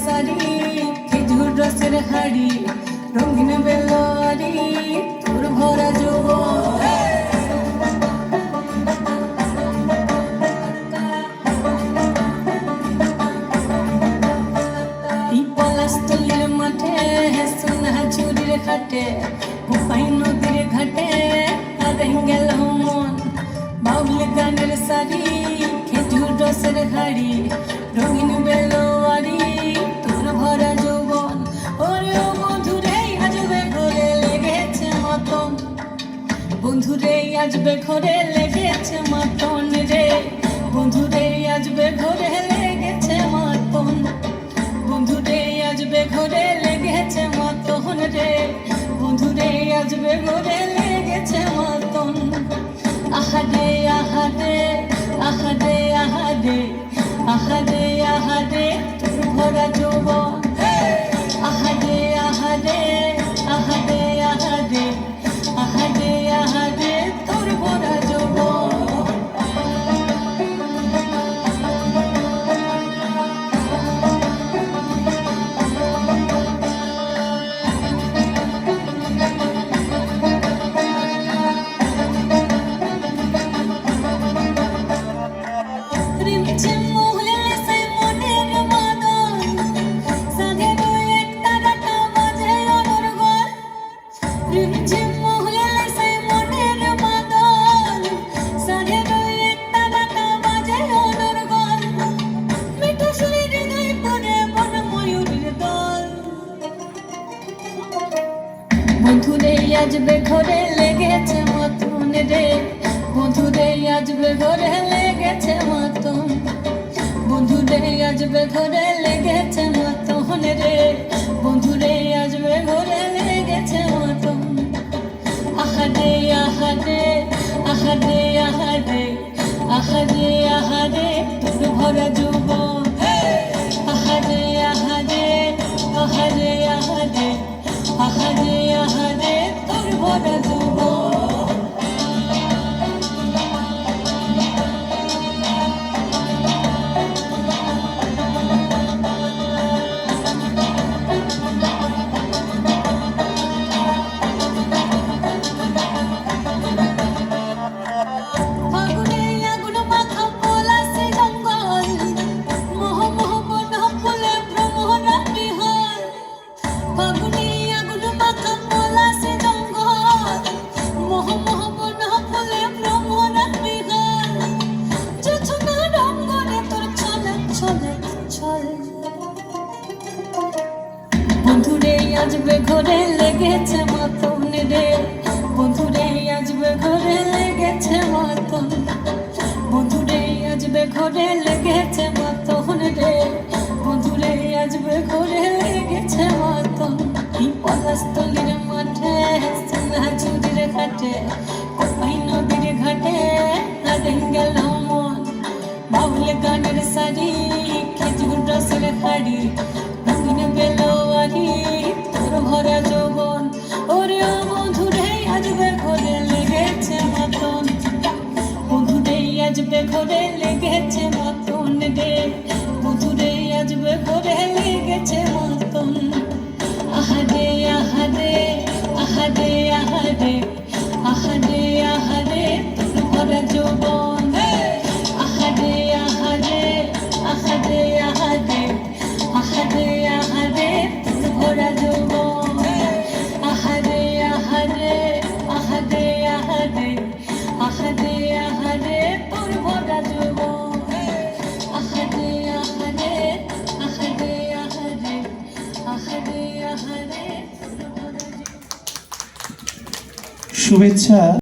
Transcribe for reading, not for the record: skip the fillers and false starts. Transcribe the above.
শাড়ি খেজুর রসের হাড়ি রঙিন বেলোয়ারি তোর ভরা যৌবন পলাশতলির মাঠে সোনা চুরির খাটে কোপাই নদীর ঘাটে গেল মন বাউল গানের শাড়ি খেজুর রসের হাড়ি রঙিন বেলোয়ারি তোর ভরা যৌবন ওরে ও বন্ধুরে আজবে ঘরে লেগেছে মতন বন্ধুরে আজবে ঘরে লেগেছে মতন রে বন্ধুরে আজবে ঘরে লেগেছে মতন বন্ধুরে আজবে ঘরে লেগেছে মতন রে বন্ধুরে আজবে ঘরে লেগেছে মতন আহারে আহারে আহারে আহারে আহারে আহারে তোর ভরা যৌবন আহারে আহারে আহারে আহারে আহারে আহারে তোর ভরা যৌবন বন্ধুরে আজবে ঘরে লেগেছে মতন রে বন্ধুরে আজবে ঘরে লেগেছে মতন বন্ধুরে আজবে ঘরে লেগেছে মতন রে বন্ধুরে আজবে ঘরে লেগেছে মতন আহারে আহারে আহারে আহারে আহারে আহারে তোর ভরা যৌবন আহারে আহারে আহারে আহারে আহারে আহারে তোর ভরা যৌবন বন্ধুরে আজবে ঘরে লেগেছে মতন রে বন্ধুরে আজবে ঘরে লেগেছে মতন বন্ধুরে আজবে ঘরে লেগেছে মতন রে বন্ধুরে আজবে ঘরে লেগেছে মতন পলাশতলির মাঠে সোনা চুরির ঘাটে কোপাই নদীর ঘাটে গেল মন বাউল গানের শাড়ি খেজুর রসের হাড়ি রঙিন বেলোয়ারি তোর ভরা যৌবন ওরে ও বন্ধুরে আজবে ঘরে লেগেছে মতন বন্ধুরে আজবে ঘরে লেগেছে মতন রে বন্ধুরে আজবে ঘরে লেগেছে মতন আহারে আহারে আহারে আহারে আহারে আহারে তোর ভরা যৌবন আহারে আহারে আহারে আহারে আহারে আহারে তোর ভরা যৌবন আহারে আহারে আহারে আহারে আহারে আহারে তোর ভরা যৌবন আহারে আহারে আহারে আহারে আহারে আহারে তোর ভরা যৌবন। শুভেচ্ছা।